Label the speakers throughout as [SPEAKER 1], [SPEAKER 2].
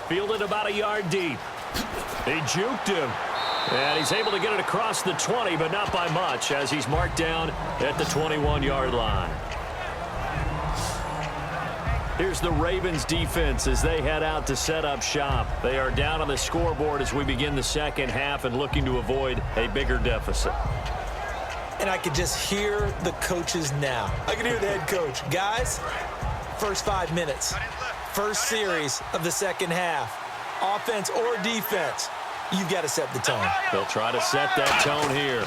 [SPEAKER 1] Fielded about a yard deep. He juked him. And he's able to get it across the 20, but not by much, as he's marked down at the 21-yard line. Here's the Ravens defense as they head out to set up shop. They are down on the scoreboard as we begin the second half and looking to avoid a bigger deficit.
[SPEAKER 2] And I could just hear the coaches now. I can hear the head coach. Guys, first 5 minutes, first series of the second half, offense or defense, you've got to set the tone.
[SPEAKER 1] They'll try to set that tone here.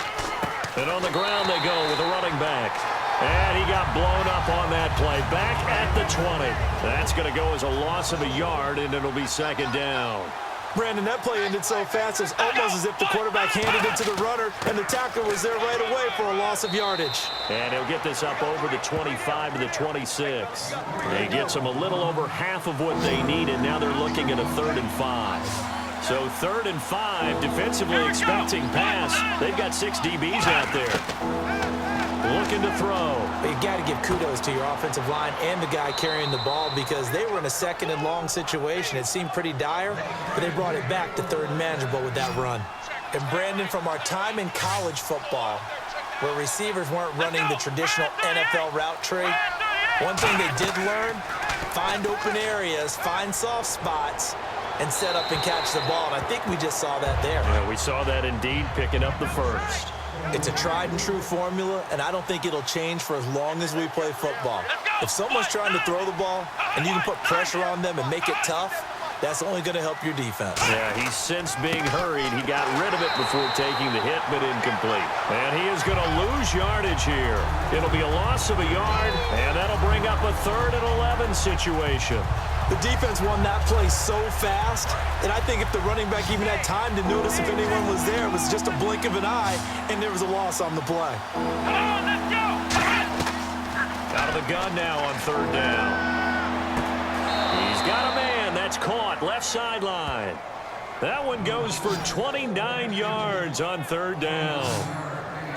[SPEAKER 1] And on the ground they go with a running back. And he got blown up on that play. Back at the 20. That's going to go as a loss of a yard, and it'll be second down.
[SPEAKER 2] Brandon, that play ended so fast, it was almost as if the quarterback handed it to the runner, and the tackler was there right away for a loss of yardage.
[SPEAKER 1] And he'll get this up over the 25 to the 26. He gets them a little over half of what they need, and now they're looking at a 3rd and 5. So 3rd and 5, defensively expecting pass. They've got 6 DBs out there. Looking to throw.
[SPEAKER 2] You've got to give kudos to your offensive line and the guy carrying the ball because they were in a 2nd and long situation. It seemed pretty dire, but they brought it back to 3rd and manageable with that run. And Brandon, from our time in college football, where receivers weren't running the traditional NFL route tree, one thing they did learn, find open areas, find soft spots, and set up and catch the ball. And I think we just saw that there.
[SPEAKER 1] Yeah, we saw that indeed, picking up the first.
[SPEAKER 2] It's a tried-and-true formula, and I don't think it'll change for as long as we play football. If someone's trying to throw the ball and you can put pressure on them and make it tough, that's only going to help your defense.
[SPEAKER 1] Yeah, he's since being hurried. He got rid of it before taking the hit, but incomplete. And he is going to lose yardage here. It'll be a loss of a yard, and that'll bring up a 3rd and 11 situation.
[SPEAKER 2] The defense won that play so fast that I think if the running back even had time to notice if anyone was there, it was just a blink of an eye, and there was a loss on the play.
[SPEAKER 3] Come on, let's go!
[SPEAKER 1] Out of the gun now on 3rd down. He's got a man. That's caught. Left sideline. That one goes for 29 yards on 3rd down.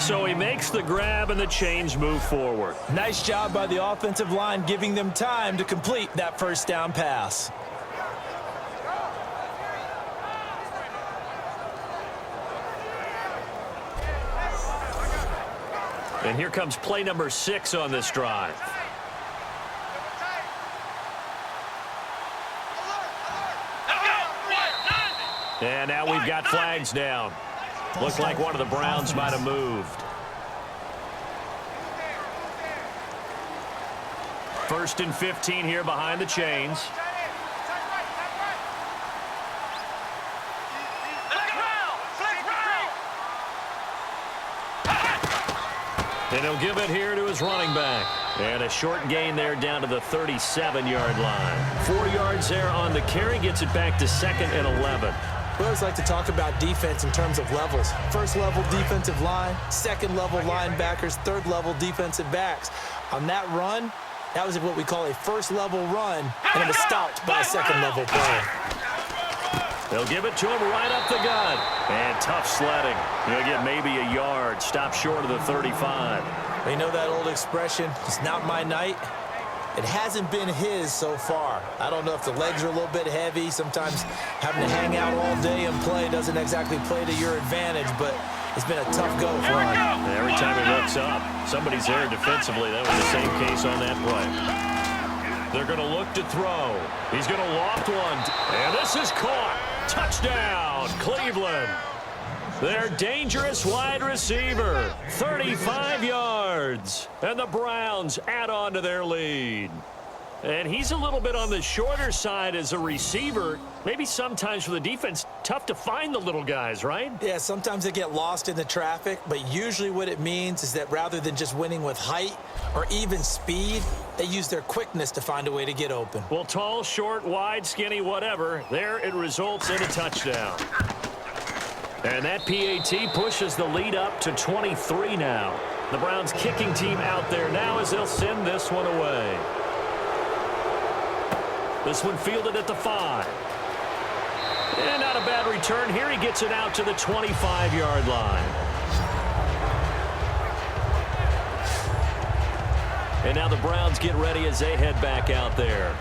[SPEAKER 1] So he makes the grab and the chains move forward.
[SPEAKER 2] Nice job by the offensive line giving them time to complete that first down pass.
[SPEAKER 1] And here comes play number 6 on this drive. And now we've got flags down. Looks like one of the Browns might have moved. 1st and 15 here behind the chains. And he'll give it here to his running back. And a short gain there down to the 37-yard line. 4 yards there on the carry. Gets it back to 2nd and 11.
[SPEAKER 2] We always like to talk about defense in terms of levels. 1st level defensive line, 2nd level linebackers, 3rd level defensive backs. On that run, that was what we call a 1st level run, and it was stopped by a 2nd level player.
[SPEAKER 1] They'll give it to him right up the gut. And tough sledding. He'll get maybe a yard. Stop short of the 35.
[SPEAKER 2] You know that old expression, it's not my night? It hasn't been his so far. I don't know if the legs are a little bit heavy. Sometimes having to hang out all day and play doesn't exactly play to your advantage, but it's been a tough go for him.
[SPEAKER 1] Every time he looks up, somebody's there defensively. That was the same case on that play. They're going to look to throw. He's going to loft one. And this is caught. Touchdown, Cleveland. Their dangerous wide receiver, 35 yards. And the Browns add on to their lead. And he's a little bit on the shorter side as a receiver. Maybe sometimes for the defense, tough to find the little guys, right?
[SPEAKER 2] Yeah, sometimes they get lost in the traffic, but usually what it means is that rather than just winning with height or even speed, they use their quickness to find a way to get open.
[SPEAKER 1] Well, tall, short, wide, skinny, whatever, there it results in a touchdown. And that PAT pushes the lead up to 23 now. The Browns kicking team out there now as they'll send this one away. This one fielded at the 5. And not a bad return here. He gets it out to the 25-yard line. And now the Browns get ready as they head back out there.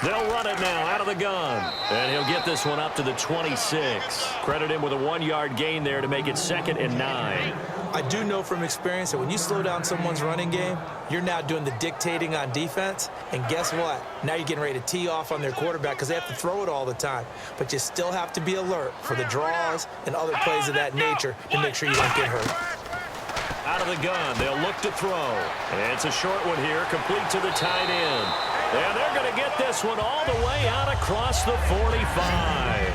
[SPEAKER 1] They'll run it now out of the gun. And he'll get this one up to the 26. Credit him with a 1-yard gain there to make it 2nd and 9.
[SPEAKER 2] I do know from experience that when you slow down someone's running game, you're now doing the dictating on defense. And guess what? Now you're getting ready to tee off on their quarterback because they have to throw it all the time. But you still have to be alert for the draws and other plays of that nature to make sure you don't get hurt.
[SPEAKER 1] Out of the gun, they'll look to throw. And it's a short one here, complete to the tight end. And they're going to get this one all the way out across the 45.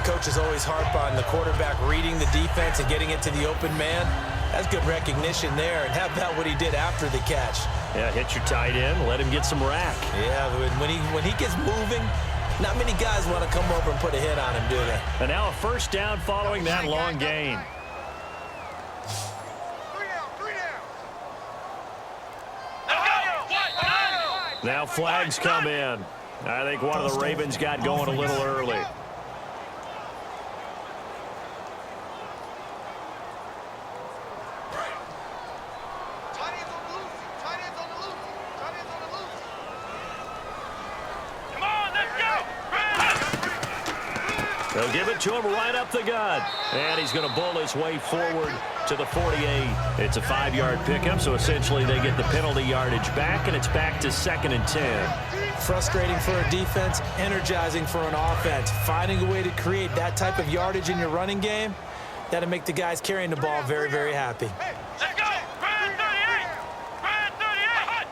[SPEAKER 2] Coach is always harp on the quarterback reading the defense and getting it to the open man. That's good recognition there. And how about what he did after the catch?
[SPEAKER 1] Yeah, hit your tight end, let him get some rack.
[SPEAKER 2] Yeah, when he gets moving, not many guys want to come over and put a hit on him, do they?
[SPEAKER 1] And now a first down following that long gain. Now flags come in. I think one of the Ravens got going a little early. They'll give it to him right up the gut. And he's going to bull his way forward to the 48. It's a 5-yard pickup, so essentially they get the penalty yardage back, and it's back to 2nd and 10.
[SPEAKER 2] Frustrating for a defense, energizing for an offense. Finding a way to create that type of yardage in your running game, that'll make the guys carrying the ball very, very happy.
[SPEAKER 3] Let's go! Brad 38! Brad 38!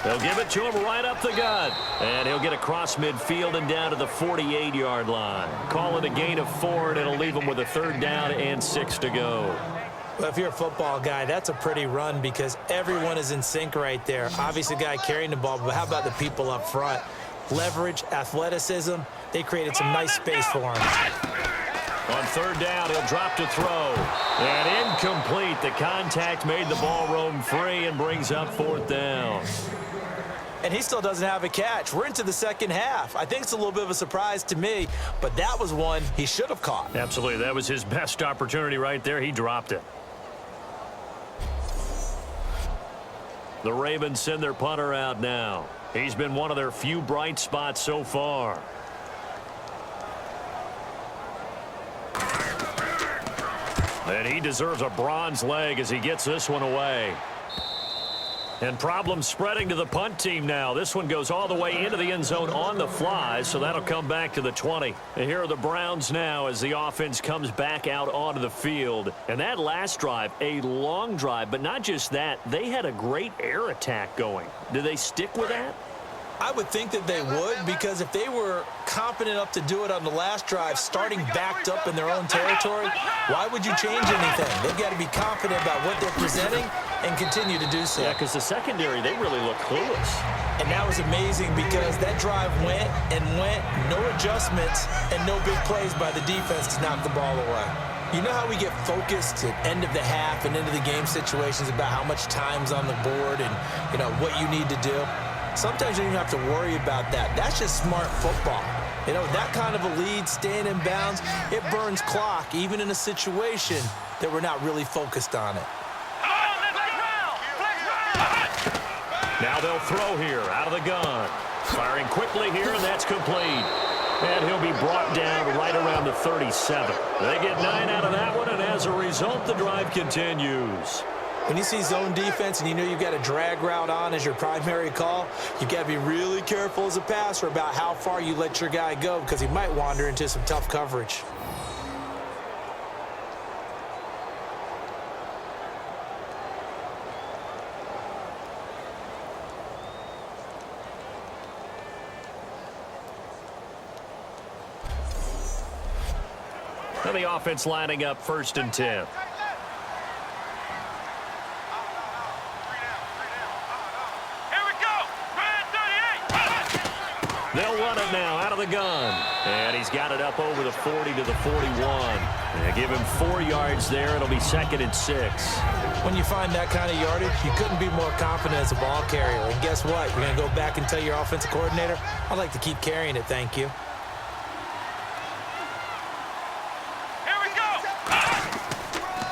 [SPEAKER 1] They'll give it to him right up the gut. And he'll get across midfield and down to the 48-yard line. Call it a gain of 4, and it'll leave him with a 3rd down and 6 to go.
[SPEAKER 2] Well, if you're a football guy, that's a pretty run because everyone is in sync right there. Obviously, the guy carrying the ball, but how about the people up front? Leverage, athleticism, they created some nice space for him.
[SPEAKER 1] On 3rd down, he'll drop to throw. And incomplete. The contact made the ball roam free and brings up 4th down.
[SPEAKER 2] And he still doesn't have a catch. We're into the second half. I think it's a little bit of a surprise to me, but that was one he should have caught.
[SPEAKER 1] Absolutely. That was his best opportunity right there. He dropped it. The Ravens send their punter out now. He's been one of their few bright spots so far. And he deserves a bronze leg as he gets this one away. And problems spreading to the punt team now. This one goes all the way into the end zone on the fly, so that'll come back to the 20. And here are the Browns now as the offense comes back out onto the field. And that last drive, a long drive, but not just that. They had a great air attack going. Do they stick with that?
[SPEAKER 2] I would think that they would, because if they were competent enough to do it on the last drive, starting backed up in their own territory, why would you change anything? They've got to be confident about what they're presenting and continue to do so.
[SPEAKER 1] Yeah, because the secondary, they really look clueless.
[SPEAKER 2] And that was amazing because that drive went and went, no adjustments and no big plays by the defense to knock the ball away. You know how we get focused at end of the half and into the game situations about how much time's on the board and, you know, what you need to do? Sometimes you don't even have to worry about that. That's just smart football. You know, that kind of a lead, staying in bounds, it burns clock, even in a situation that we're not really focused on it.
[SPEAKER 1] Now they'll throw here out of the gun. Firing quickly here, and that's complete. And he'll be brought down right around the 37. They get 9 out of that one, and as a result, the drive continues.
[SPEAKER 2] When you see zone defense and you know you've got a drag route on as your primary call, you've got to be really careful as a passer about how far you let your guy go because he might wander into some tough coverage.
[SPEAKER 1] Now the offense lining up 1st and 10. They'll run it now out of the gun. And he's got it up over the 40 to the 41. They give him 4 yards there. It'll be 2nd and 6.
[SPEAKER 2] When you find that kind of yardage, you couldn't be more confident as a ball carrier. And guess what? You're going to go back and tell your offensive coordinator, I'd like to keep carrying it, thank you.
[SPEAKER 3] Here we go.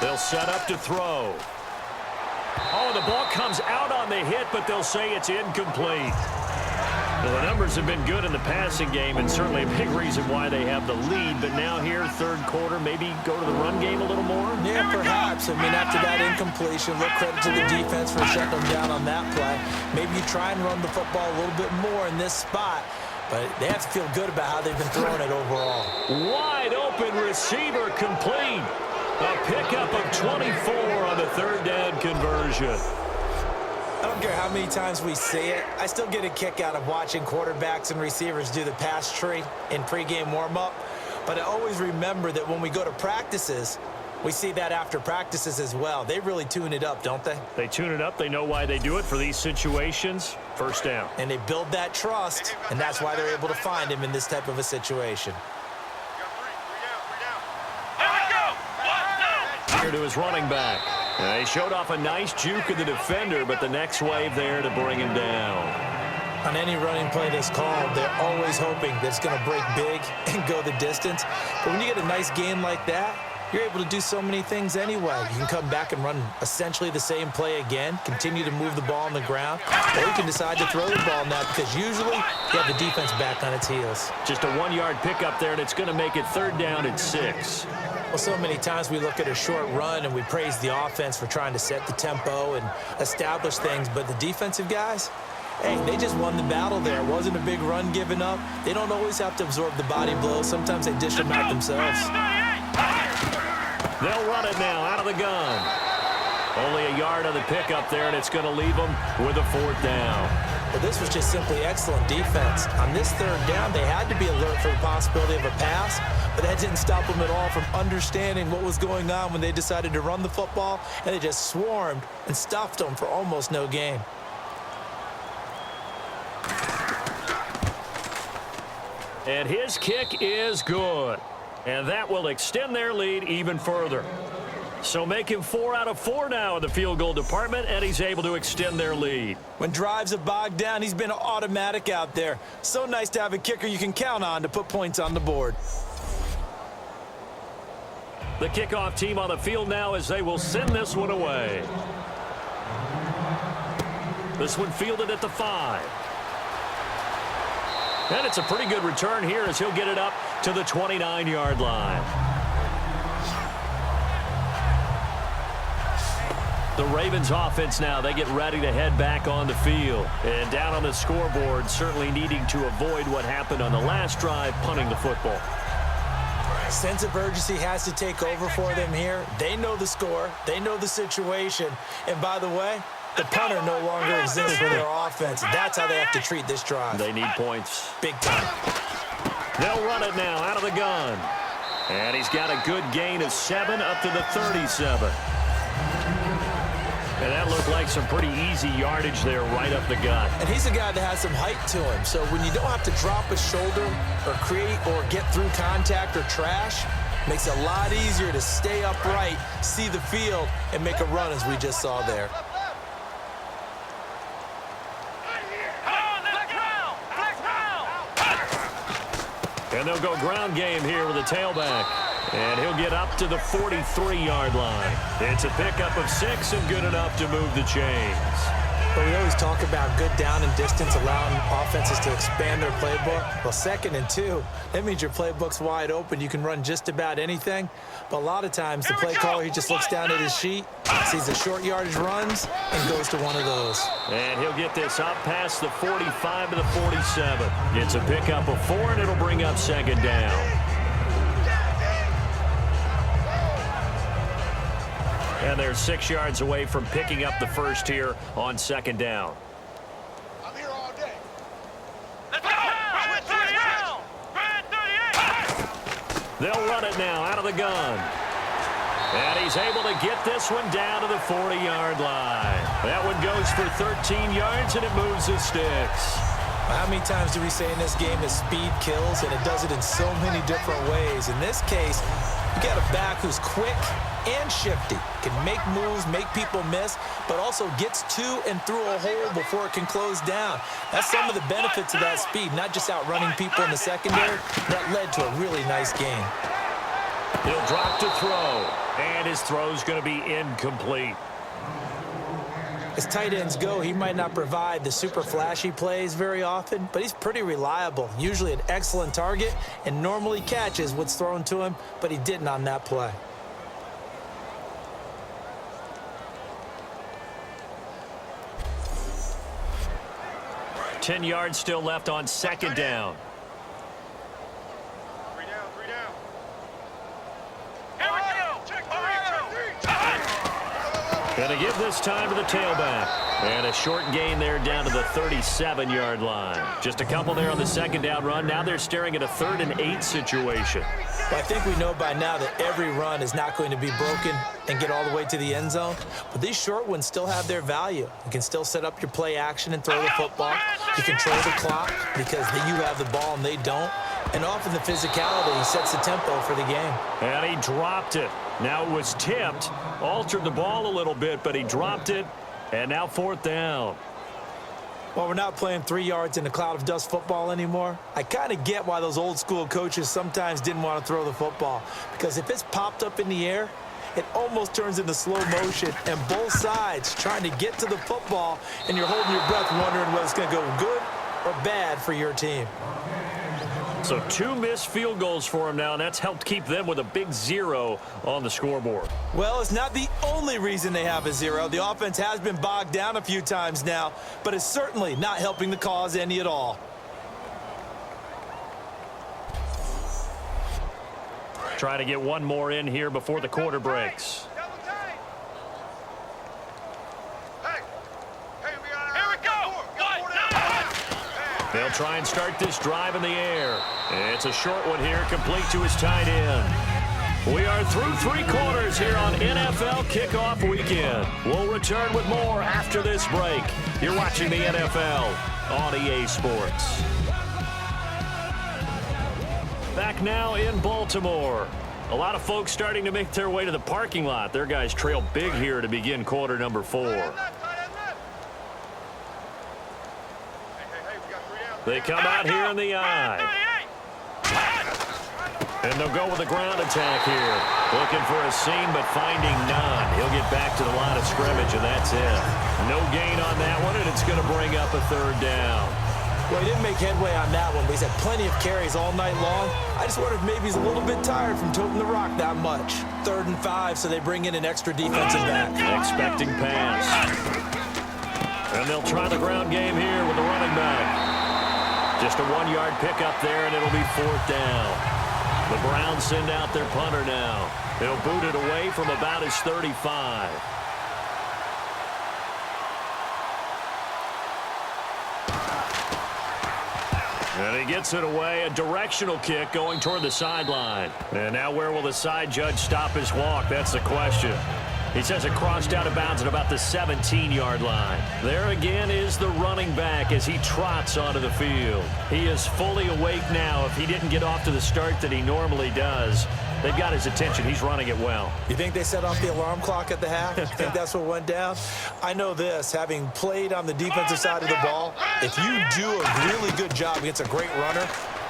[SPEAKER 1] They'll set up to throw. Oh, the ball comes out on the hit, but they'll say it's incomplete. Well, the numbers have been good in the passing game, and certainly a big reason why they have the lead. But now here, third quarter, maybe go to the run game a little more?
[SPEAKER 2] Yeah, perhaps. I mean, after that incompletion, look, credit to the defense for shutting them down on that play. Maybe you try and run the football a little bit more in this spot, but they have to feel good about how they've been throwing it overall.
[SPEAKER 1] Wide open receiver complete. A pickup of 24 on the third down conversion.
[SPEAKER 2] I don't care how many times we see it. I still get a kick out of watching quarterbacks and receivers do the pass tree in pregame warm-up. But I always remember that when we go to practices, we see that after practices as well. They really tune it up, don't they?
[SPEAKER 1] They tune it up. They know why they do it for these situations. First down.
[SPEAKER 2] And they build that trust, and that's why they're able to find him in this type of a situation.
[SPEAKER 1] Here to his running back. He showed off a nice juke of the defender, but the next wave there to bring him down.
[SPEAKER 2] On any running play that's called, they're always hoping that it's going to break big and go the distance. But when you get a nice gain like that, you're able to do so many things anyway. You can come back and run essentially the same play again, continue to move the ball on the ground, or you can decide to throw the ball now because usually you have the defense back on its heels.
[SPEAKER 1] Just a 1-yard pickup there, and it's going to make it third down at 6.
[SPEAKER 2] Well, so many times we look at a short run and we praise the offense for trying to set the tempo and establish things, but the defensive guys, hey, they just won the battle there. It wasn't a big run given up. They don't always have to absorb the body blows. Sometimes they dish them out themselves.
[SPEAKER 1] They'll run it now out of the gun. Only a yard on the pickup there, and it's going to leave them with a fourth down.
[SPEAKER 2] Well, this was just simply excellent defense. On this third down, they had to be alert for the possibility of a pass, but that didn't stop them at all from understanding what was going on when they decided to run the football, and they just swarmed and stuffed them for almost no gain.
[SPEAKER 1] And his kick is good. And that will extend their lead even further. So make him 4 out of 4 now in the field goal department, and he's able to extend their lead.
[SPEAKER 2] When drives have bogged down, he's been automatic out there. So nice to have a kicker you can count on to put points on the board.
[SPEAKER 1] The kickoff team on the field now as they will send this one away. This one fielded at the 5. And it's a pretty good return here as he'll get it up to the 29-yard line. The Ravens offense now, they get ready to head back on the field. And down on the scoreboard, certainly needing to avoid what happened on the last drive, punting the football.
[SPEAKER 2] Sense of urgency has to take over for them here. They know the score. They know the situation. And by the way, the punter no longer exists for their offense. That's how they have to treat this drive.
[SPEAKER 1] They need points.
[SPEAKER 2] Big time.
[SPEAKER 1] They'll run it now out of the gun. And he's got a good gain of 7 up to the 37. And that looked like some pretty easy yardage there right up the gut.
[SPEAKER 2] And he's a guy that has some height to him. So when you don't have to drop a shoulder or create or get through contact or trash, makes it a lot easier to stay upright, see the field, and make a run as we just saw there.
[SPEAKER 1] And they'll go ground game here with a tailback. And he'll get up to the 43-yard line. It's a pickup of 6 and good enough to move the chains.
[SPEAKER 2] But we always talk about good down and distance, allowing offenses to expand their playbook. Well, 2nd and 2, that means your playbook's wide open. You can run just about anything. But a lot of times, the play caller, he just looks down at his sheet, sees the short yardage runs, and goes to one of those.
[SPEAKER 1] And he'll get this up past the 45 to the 47. It's a pickup of 4, and it'll bring up 2nd down. And they're 6 yards away from picking up the first here on 2nd down.
[SPEAKER 3] I'm here all day. Let's go! Brad 38! Brad 38!
[SPEAKER 1] They'll run it now out of the gun. And he's able to get this one down to the 40-yard line. That one goes for 13 yards, and it moves the sticks.
[SPEAKER 2] How many times do we say in this game that speed kills, and it does it in so many different ways? In this case, you got a back who's quick and shifty, can make moves, make people miss, but also gets to and through a hole before it can close down. That's some of the benefits of that speed, not just outrunning people in the secondary. That led to a really nice game.
[SPEAKER 1] He'll drop to throw, and his throw's going to be incomplete.
[SPEAKER 2] As tight ends go, he might not provide the super flashy plays very often, but he's pretty reliable, usually an excellent target, and normally catches what's thrown to him, but he didn't on that play.
[SPEAKER 1] Ten yards still left on second down.
[SPEAKER 3] Three down, three down. Here we go.
[SPEAKER 1] Going to give this time to the tailback. And a short gain there down to the 37-yard line. Just a couple there on the second down run. Now they're staring at a 3rd and 8 situation.
[SPEAKER 2] Well, I think we know by now that every run is not going to be broken and get all the way to the end zone. But these short ones still have their value. You can still set up your play action and throw the football. You control the clock because you have the ball and they don't. And often the physicality sets the tempo for the game.
[SPEAKER 1] And he dropped it. Now it was tipped, altered the ball a little bit, but he dropped it. And now 4th down.
[SPEAKER 2] Well, we're not playing 3 yards in a cloud of dust football anymore. I kind of get why those old school coaches sometimes didn't want to throw the football. Because if it's popped up in the air, it almost turns into slow motion. And both sides trying to get to the football, and you're holding your breath wondering whether it's going to go good or bad for your team.
[SPEAKER 1] So 2 missed field goals for him now, and that's helped keep them with a big 0 on the scoreboard.
[SPEAKER 2] Well, it's not the only reason they have a 0. The offense has been bogged down a few times now, but it's certainly not helping the cause any at all.
[SPEAKER 1] Try to get one more in here before the quarter breaks. They'll try and start this drive in the air. It's a short one here, complete to his tight end. We are through 3 quarters here on NFL Kickoff Weekend. We'll return with more after this break. You're watching the NFL on EA Sports. Back now in Baltimore. A lot of folks starting to make their way to the parking lot. Their guys trail big here to begin quarter number 4. They come out here in the eye. And they'll go with a ground attack here. Looking for a seam, but finding none. He'll get back to the line of scrimmage, and that's it. No gain on that one, and it's going to bring up a 3rd down.
[SPEAKER 2] Well, he didn't make headway on that one, but he's had plenty of carries all night long. I just wonder if maybe he's a little bit tired from toting the rock that much. 3rd and 5, so they bring in an extra defensive back.
[SPEAKER 1] Expecting pass. And they'll try the ground game here with the running back. Just a 1-yard pickup there, and it'll be 4th down. The Browns send out their punter now. He'll boot it away from about his 35. And he gets it away, a directional kick going toward the sideline. And now where will the side judge stop his walk? That's the question. He says it crossed out of bounds at about the 17-yard line. There again is the running back as he trots onto the field. He is fully awake now. If he didn't get off to the start that he normally does, they've got his attention. He's running it well.
[SPEAKER 2] You think they set off the alarm clock at the half? You think that's what went down? I know this, having played on the defensive side of the ball, if you do a really good job against a great runner,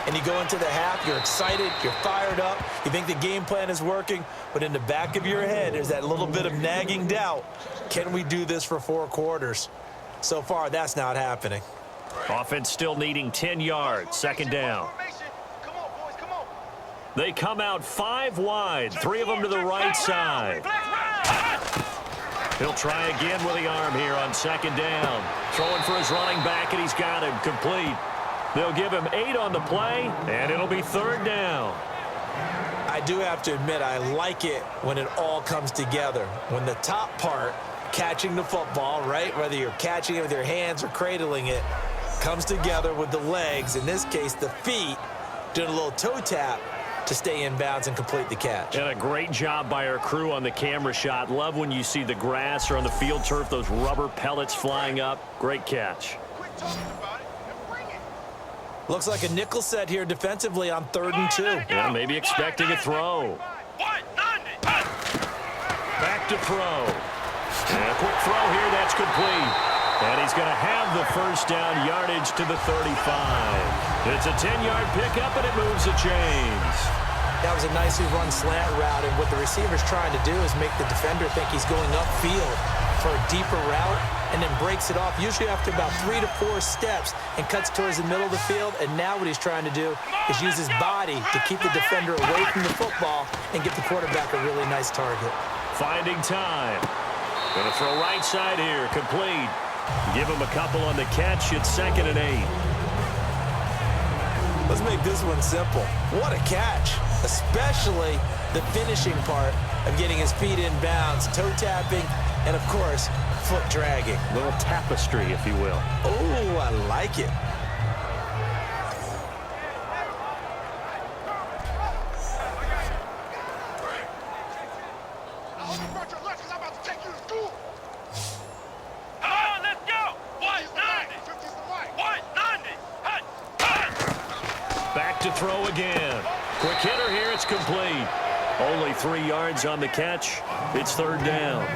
[SPEAKER 2] and you go into the half, you're excited, you're fired up, you think the game plan is working, but in the back of your head, there's that little bit of nagging doubt. Can we do this for 4 quarters? So far, that's not happening.
[SPEAKER 1] Offense still needing 10 yards, 2nd down. They come out 5 wide, 3 of them to the right side. He'll try again with the arm here on 2nd down. Throwing for his running back, and he's got him complete. They'll give him 8 on the play, and it'll be 3rd down.
[SPEAKER 2] I do have to admit, I like it when it all comes together. When the top part, catching the football, right, whether you're catching it with your hands or cradling it, comes together with the legs, in this case the feet, doing a little toe tap to stay in bounds and complete the catch.
[SPEAKER 1] And a great job by our crew on the camera shot. Love when you see the grass or on the field turf, those rubber pellets flying up. Great catch.
[SPEAKER 2] Looks like a nickel set here defensively on 3rd and 2.
[SPEAKER 1] Yeah, maybe expecting a throw. Back to throw. And a quick throw here, that's complete. And he's going to have the 1st down yardage to the 35. It's a 10-yard pickup, and it moves the chains.
[SPEAKER 2] That was a nicely run slant route, and what the receiver's trying to do is make the defender think he's going upfield for a deeper route, and then breaks it off, usually after about 3 to 4 steps, and cuts towards the middle of the field. And now what he's trying to do is use his body to keep the defender away from the football and get the quarterback a really nice target.
[SPEAKER 1] Finding time. Going to throw right side here, complete. Give him a couple on the catch. It's 2nd and 8.
[SPEAKER 2] Let's make this one simple. What a catch, especially the finishing part of getting his feet in bounds, toe tapping, and, of course, foot dragging.
[SPEAKER 1] A little tapestry, if you will.
[SPEAKER 2] Oh, I like it.
[SPEAKER 1] Back to throw again. Quick hitter here, it's complete. Only 3 yards on the catch. It's 3rd down.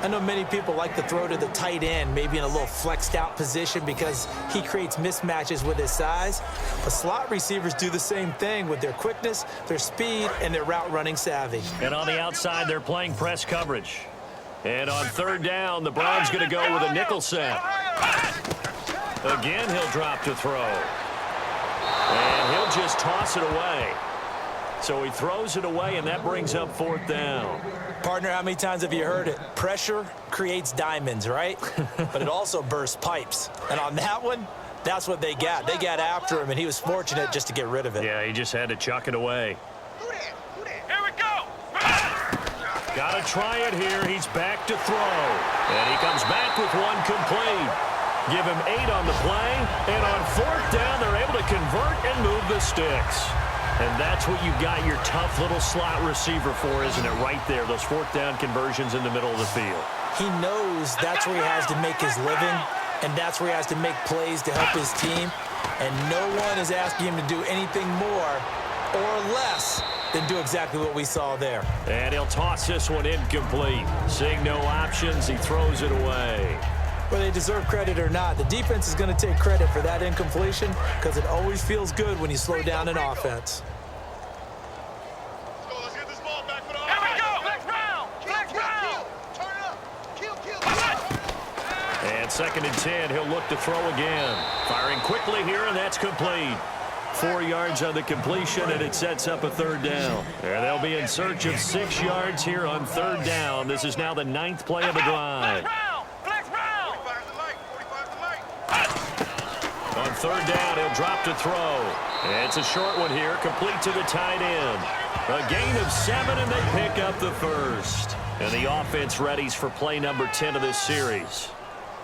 [SPEAKER 2] I know many people like to throw to the tight end, maybe in a little flexed out position because he creates mismatches with his size. But slot receivers do the same thing with their quickness, their speed, and their route running savvy.
[SPEAKER 1] And on the outside, they're playing press coverage. And on 3rd down, the Browns going to go with a nickel set. Again, he'll drop to throw. And he'll just toss it away. So he throws it away, and that brings up 4th down.
[SPEAKER 2] Partner, how many times have you heard it? Pressure creates diamonds, right? But it also bursts pipes. And on that one, that's what they got. They got after him, and he was fortunate just to get rid of it.
[SPEAKER 1] Yeah, he just had to chuck it away.
[SPEAKER 3] Here we go.
[SPEAKER 1] Got to try it here. He's back to throw. And he comes back with one complete. Give him 8 on the play. And on 4th down, they're able to convert and move the sticks. And that's what you've got your tough little slot receiver for, isn't it? Right there, those 4th down conversions in the middle of the field.
[SPEAKER 2] He knows that's where he has to make his living, and that's where he has to make plays to help his team. And no one is asking him to do anything more or less than do exactly what we saw there.
[SPEAKER 1] And he'll toss this one incomplete. Seeing no options, he throws it away.
[SPEAKER 2] Whether they deserve credit or not, the defense is going to take credit for that incompletion because it always feels good when you slow down an offense.
[SPEAKER 3] Let's get this ball back for the offense. Here we go. Flex round. Flex round. Turn it up. Kill.
[SPEAKER 1] And 2nd and 10, he'll look to throw again. Firing quickly here, and that's complete. 4 yards on the completion, and it sets up a 3rd down. And they'll be in search of 6 yards here on 3rd down. This is now the 9th play of the drive. On 3rd down, he'll drop to throw. And it's a short one here, complete to the tight end. A gain of 7, and they pick up the 1st. And the offense readies for play number 10 of this series.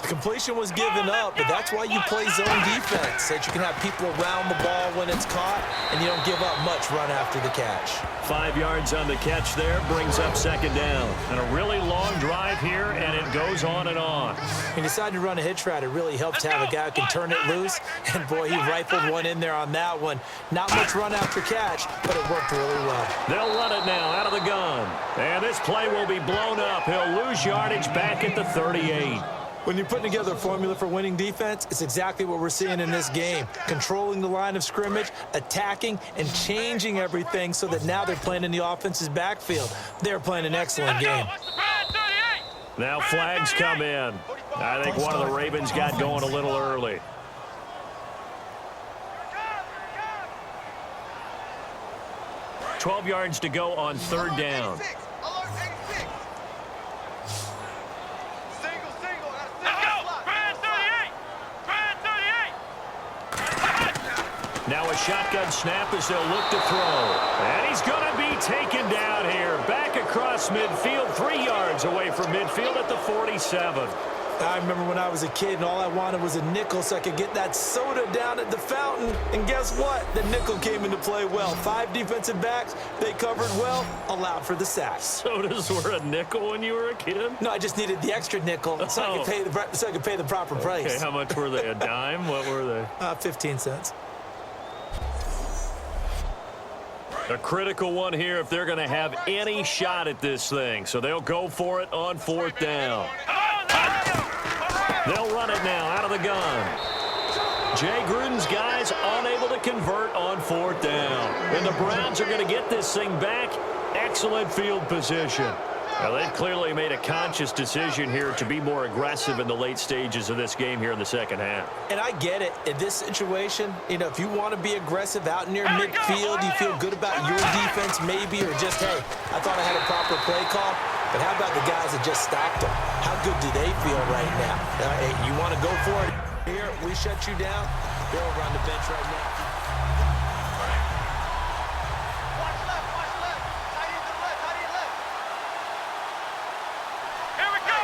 [SPEAKER 2] The completion was given up, but that's why you play zone defense, so that you can have people around the ball when it's caught, and you don't give up much run after the catch.
[SPEAKER 1] 5 yards on the catch there, brings up 2nd down. And a really long drive here, and it goes on and on.
[SPEAKER 2] He decided to run a hitch route. It really helps to have a guy who can turn it loose, and boy, he rifled one in there on that one. Not much run after catch, but it worked really well.
[SPEAKER 1] They'll run it now out of the gun. And this play will be blown up. He'll lose yardage back at the 38.
[SPEAKER 2] When you're putting together a formula for winning defense, it's exactly what we're seeing in this game. Controlling the line of scrimmage, attacking, and changing everything so that now they're playing in the offense's backfield. They're playing an excellent game.
[SPEAKER 1] Now flags come in. I think one of the Ravens got going a little early. $12 yards to go on 3rd down. Now a shotgun snap as they'll look to throw. And he's going to be taken down here. Back across midfield, 3 yards away from midfield at the 47.
[SPEAKER 2] I remember when I was a kid and all I wanted was a nickel so I could get that soda down at the fountain. And guess what? The nickel came into play well. 5 defensive backs, they covered well, allowed for the sack.
[SPEAKER 1] Sodas were a nickel when you were a kid?
[SPEAKER 2] No, I just needed the extra nickel so I could pay the proper price.
[SPEAKER 1] Okay, how much were they? A dime? What were they?
[SPEAKER 2] 15 cents.
[SPEAKER 1] A critical one here if they're going to have any shot at this thing. So they'll go for it on 4th down. They'll run it now out of the gun. Jay Gruden's guys unable to convert on 4th down. And the Browns are going to get this thing back. Excellent field position. Well, they've clearly made a conscious decision here to be more aggressive in the late stages of this game here in the second half.
[SPEAKER 2] And I get it. In this situation, you know, if you want to be aggressive out near midfield, you feel good about your defense maybe, or just, hey, I thought I had a proper play call. But how about the guys that just stopped them? How good do they feel right now? Hey, you want to go for it here? We shut you down. They're over on the bench right now.
[SPEAKER 3] Watch left, watch left. Tight end to the left, tight end left. Here we go.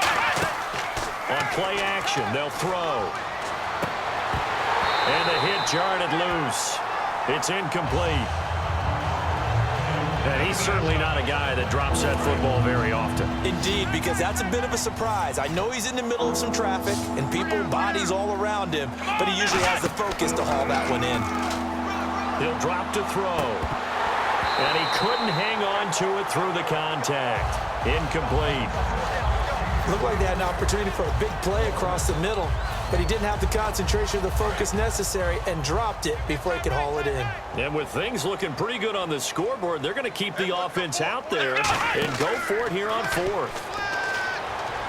[SPEAKER 1] On play action, they'll throw. And the hit jarred it loose. It's incomplete. And he's certainly not a guy that drops that football very often.
[SPEAKER 2] Indeed, because that's a bit of a surprise. I know he's in the middle of some traffic and people, bodies all around him, but he usually has the focus to haul that one in.
[SPEAKER 1] He'll drop to throw. And he couldn't hang on to it through the contact. Incomplete.
[SPEAKER 2] Looked like they had an opportunity for a big play across the middle, but he didn't have the concentration or the focus necessary and dropped it before he could haul it in.
[SPEAKER 1] And with things looking pretty good on the scoreboard, they're going to keep the offense out there and go for it here on fourth.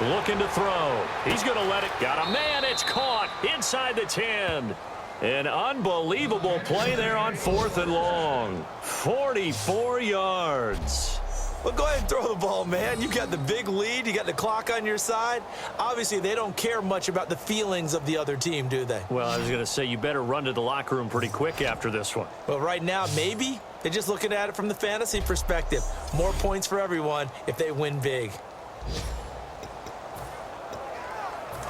[SPEAKER 1] Looking to throw. He's going to let it. Got a man. It's caught inside the 10. An unbelievable play there on 4th and long. 44 yards.
[SPEAKER 2] Well, go ahead and throw the ball, man. You got the big lead. You got the clock on your side. Obviously, they don't care much about the feelings of the other team, do they?
[SPEAKER 1] Well, I was going to say, you better run to the locker room pretty quick after this one.
[SPEAKER 2] Well, right now, maybe. They're just looking at it from the fantasy perspective. More points for everyone if they win big.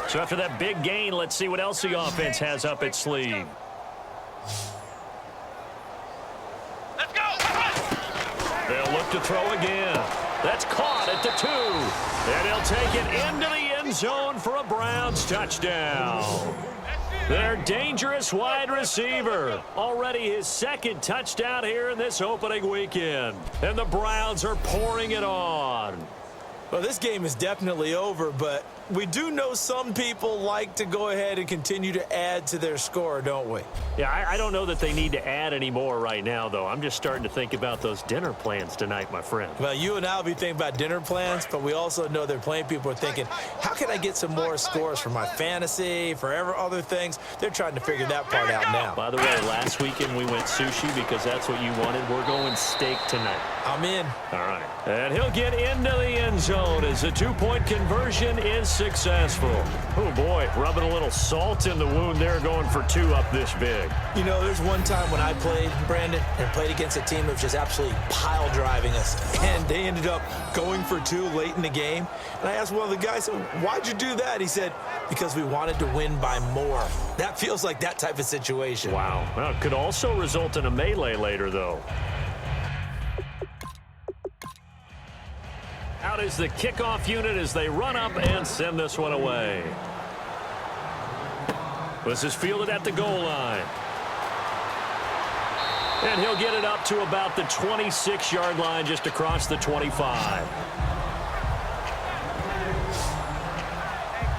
[SPEAKER 1] So after that big gain, let's see what else the offense has up its sleeve.
[SPEAKER 3] Let's go.
[SPEAKER 1] They'll look to throw again. That's caught at the 2. And he'll take it into the end zone for a Browns touchdown. Their dangerous wide receiver. Already his second touchdown here in this opening weekend. And the Browns are pouring it on.
[SPEAKER 2] Well, this game is definitely over, but we do know some people like to go ahead and continue to add to their score, don't we?
[SPEAKER 1] Yeah, I don't know that they need to add any more right now, though. I'm just starting to think about those dinner plans tonight, my friend.
[SPEAKER 2] Well, you and I will be thinking about dinner plans, but we also know there are plenty of people are thinking, how can I get some more scores for my fantasy, for other things? They're trying to figure that part out now.
[SPEAKER 1] By the way, last weekend we went sushi because that's what you wanted. We're going steak tonight.
[SPEAKER 2] I'm in.
[SPEAKER 1] All right. And he'll get into the end zone as the 2-point conversion is successful. Oh, boy, rubbing a little salt in the wound there, going for 2 up this big.
[SPEAKER 2] You know, there's one time when I played, Brandon, and played against a team that was just absolutely pile driving us, and they ended up going for 2 late in the game. And I asked one of the guys, why'd you do that? He said, because we wanted to win by more. That feels like that type of situation.
[SPEAKER 1] Wow. Well, it could also result in a melee later, though. Out is the kickoff unit as they run up and send this one away. This is fielded at the goal line. And he'll get it up to about the 26-yard line, just across the 25.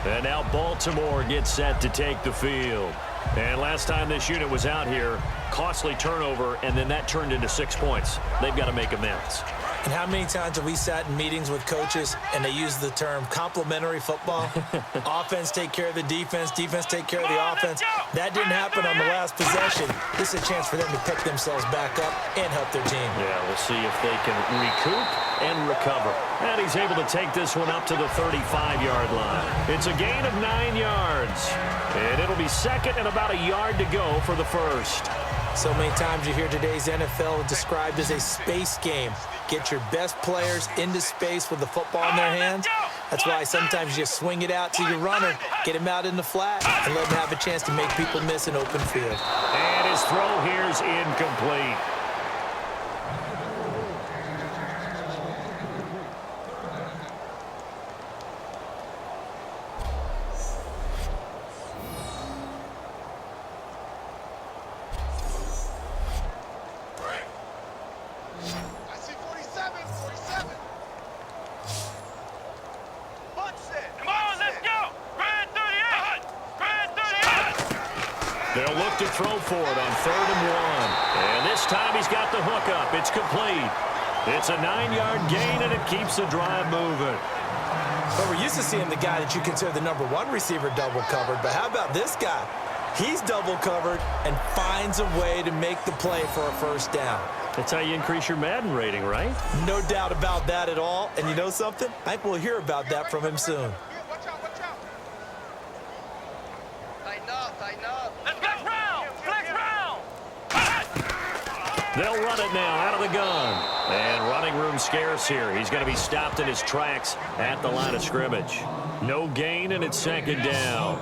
[SPEAKER 1] And now Baltimore gets set to take the field. And last time this unit was out here, costly turnover, and then that turned into 6 points. They've got to make amends.
[SPEAKER 2] And how many times have we sat in meetings with coaches and they use the term complementary football? Offense take care of the defense, defense take care of the offense. That didn't happen on the last possession. This is a chance for them to pick themselves back up and help their team.
[SPEAKER 1] Yeah, we'll see if they can recoup and recover. And he's able to take this one up to the 35-yard line. It's a gain of 9 yards. And it'll be second and about a yard to go for the first.
[SPEAKER 2] So many times you hear today's NFL described as a space game. Get your best players into space with the football in their hands. That's why sometimes you just swing it out to your runner, get him out in the flat, and let him have a chance to make people miss an open field.
[SPEAKER 1] And his throw here is incomplete. They'll look to throw for it on 3rd and 1. And this time he's got the hook up. It's complete. It's a 9-yard gain, and it keeps the drive moving.
[SPEAKER 2] But we're used to seeing the guy that you consider the number one receiver double covered. But how about this guy? He's double covered and finds a way to make the play for a first down.
[SPEAKER 1] That's how you increase your Madden rating, right?
[SPEAKER 2] No doubt about that at all. And you know something? I think we'll hear about that from him soon.
[SPEAKER 3] Watch out, watch out. Tighten up. Let's flex round. Flex round.
[SPEAKER 1] They'll run it now out of the gun. And running room scarce here. He's going to be stopped in his tracks at the line of scrimmage. No gain, and it's second down.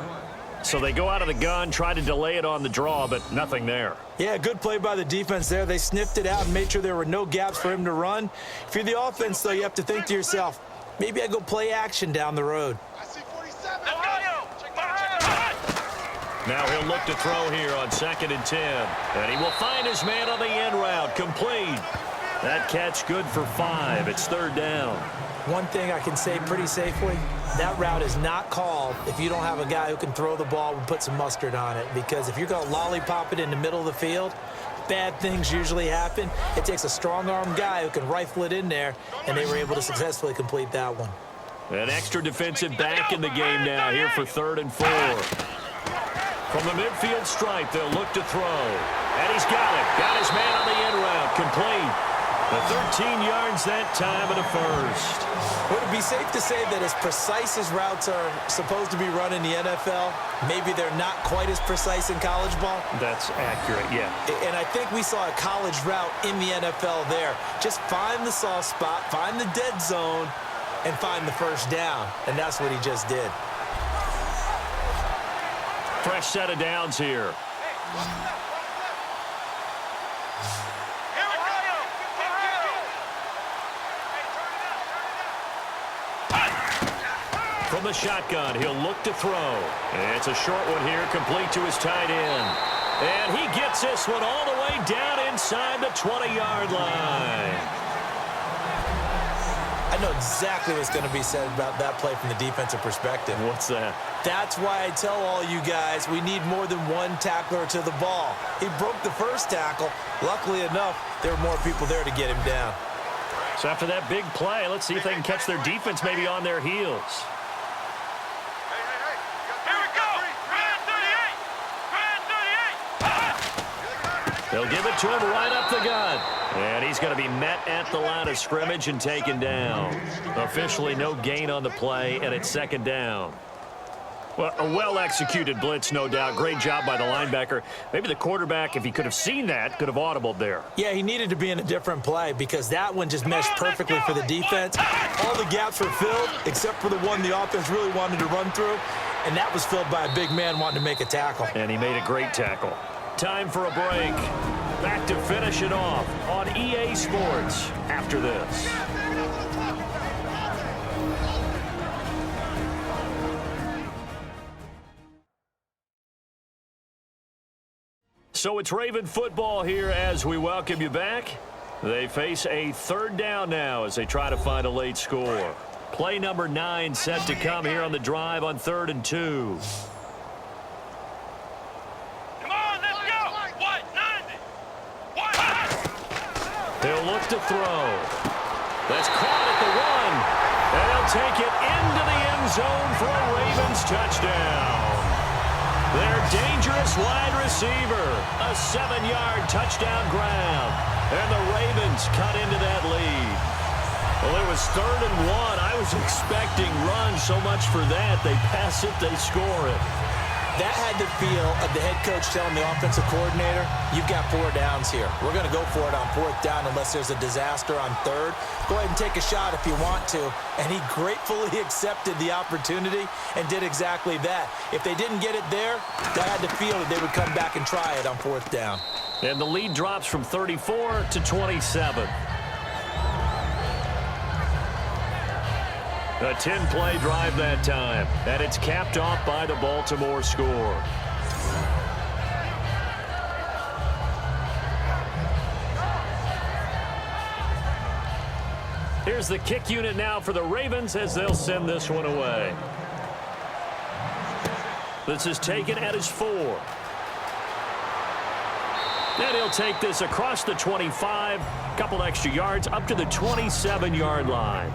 [SPEAKER 1] So they go out of the gun, try to delay it on the draw, but nothing there.
[SPEAKER 2] Yeah, good play by the defense there. They sniffed it out and made sure there were no gaps for him to run. If you're the offense, though, you have to think to yourself, maybe I go play action down the road.
[SPEAKER 3] I see 47.
[SPEAKER 1] Now he'll look to throw here on 2nd and 10. And he will find his man on the end route. Complete. That catch good for 5. It's 3rd down.
[SPEAKER 2] One thing I can say pretty safely, that route is not called if you don't have a guy who can throw the ball and put some mustard on it. Because if you're going to lollipop it in the middle of the field, bad things usually happen. It takes a strong-armed guy who can rifle it in there, and they were able to successfully complete that one.
[SPEAKER 1] An extra defensive back in the game now here for 3rd and 4. From the midfield stripe, they'll look to throw. And he's got it. Got his man on the end route. Complete. The 13 yards that time and a first.
[SPEAKER 2] Would it be safe to say that as precise as routes are supposed to be run in the NFL, maybe they're not quite as precise in college ball?
[SPEAKER 1] That's accurate, yeah.
[SPEAKER 2] And I think we saw a college route in the NFL there. Just find the soft spot, find the dead zone, and find the first down. And that's what he just did.
[SPEAKER 1] Fresh set of downs here. From the shotgun, he'll look to throw. It's a short one here, complete to his tight end. And he gets this one all the way down inside the 20-yard line.
[SPEAKER 2] I know exactly what's going to be said about that play from the defensive perspective.
[SPEAKER 1] What's that?
[SPEAKER 2] That's why I tell all you guys we need more than one tackler to the ball. He broke the first tackle. Luckily enough, there were more people there to get him down.
[SPEAKER 1] So after that big play, let's see if they can catch their defense maybe on their heels. They'll give it to him right up the gut. And he's going to be met at the line of scrimmage and taken down. Officially no gain on the play, and it's 2nd down. Well, a well-executed blitz, no doubt. Great job by the linebacker. Maybe the quarterback, if he could have seen that, could have audibled there.
[SPEAKER 2] Yeah, he needed to be in a different play because that one just meshed perfectly for the defense. All the gaps were filled except for the one the offense really wanted to run through, and that was filled by a big man wanting to make a tackle.
[SPEAKER 1] And he made a great tackle. Time for a break. Back to finish it off on EA Sports after this. So it's Raven football here as we welcome you back. They face a 3rd down now as they try to find a late score. Play number 9 set to come here on the drive on 3rd and 2. He'll look to throw. That's caught at the 1. And he'll take it into the end zone for a Ravens touchdown. Their dangerous wide receiver. A 7-yard touchdown grab. And the Ravens cut into that lead. Well, it was 3rd and 1. I was expecting run so much for that. They pass it, they score it.
[SPEAKER 2] That had the feel of the head coach telling the offensive coordinator, you've got 4 downs here. We're going to go for it on 4th down unless there's a disaster on 3rd. Go ahead and take a shot if you want to. And he gratefully accepted the opportunity and did exactly that. If they didn't get it there, they had the feel that they would come back and try it on 4th down.
[SPEAKER 1] And the lead drops from 34 to 27. A 10-play drive that time, and it's capped off by the Baltimore score. Here's the kick unit now for the Ravens as they'll send this one away. This is taken at his 4. And he'll take this across the 25, a couple extra yards up to the 27-yard line.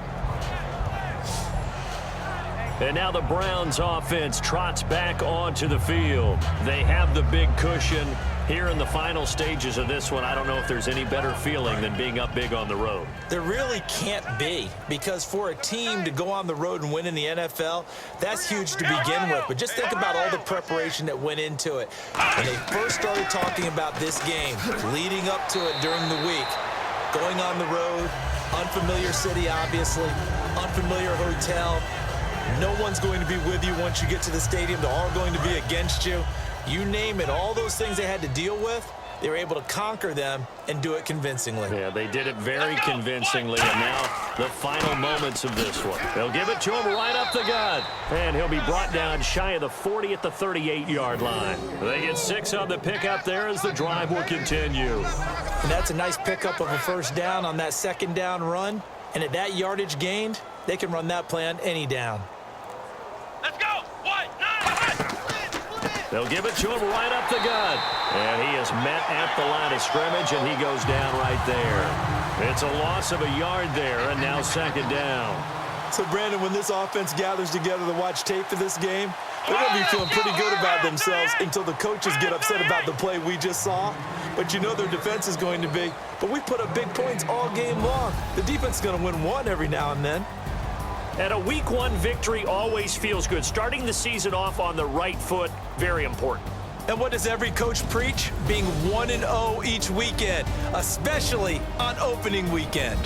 [SPEAKER 1] And now the Browns offense trots back onto the field. They have the big cushion here in the final stages of this one. I don't know if there's any better feeling than being up big on the road.
[SPEAKER 2] There really can't be, because for a team to go on the road and win in the NFL, that's huge to begin with. But just think about all the preparation that went into it. When they first started talking about this game, leading up to it during the week, going on the road, unfamiliar city, obviously, unfamiliar hotel. No one's going to be with you once you get to the stadium. They're all going to be against you. You name it, all those things they had to deal with, they were able to conquer them and do it convincingly.
[SPEAKER 1] Yeah, they did it very convincingly, and now the final moments of this one. They'll give it to him right up the gut, and he'll be brought down shy of the 40 at the 38-yard line. They get 6 on the pickup there as the drive will continue.
[SPEAKER 2] And that's a nice pickup of a first down on that second down run, and at that yardage gained, they can run that play on any down.
[SPEAKER 3] Let's go. 1, 9.
[SPEAKER 1] They'll give it to him right up the gut. And he is met at the line of scrimmage, and he goes down right there. It's a loss of a yard there, and now second down.
[SPEAKER 2] So, Brandon, when this offense gathers together to watch tape for this game, they're going to be feeling pretty good about themselves until the coaches get upset about the play we just saw. But you know their defense is going to be. But we put up big points all game long. The defense is going to win one every now and then.
[SPEAKER 1] And a Week 1 victory always feels good. Starting the season off on the right foot, very important.
[SPEAKER 2] And what does every coach preach? Being 1-0 each weekend, especially on opening weekend.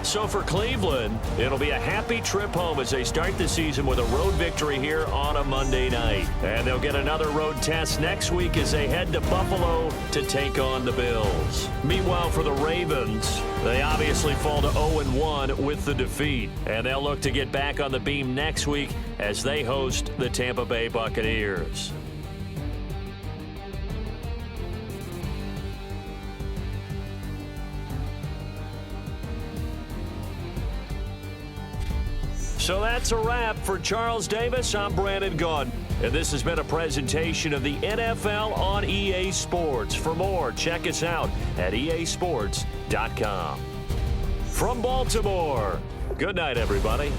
[SPEAKER 1] So for Cleveland, it'll be a happy trip home as they start the season with a road victory here on a Monday night. And they'll get another road test next week as they head to Buffalo to take on the Bills. Meanwhile, for the Ravens, they obviously fall to 0-1 with the defeat. And they'll look to get back on the beam next week as they host the Tampa Bay Buccaneers. So that's a wrap for Charles Davis. I'm Brandon Gaudin, and this has been a presentation of the NFL on EA Sports. For more, check us out at easports.com. From Baltimore, good night, everybody.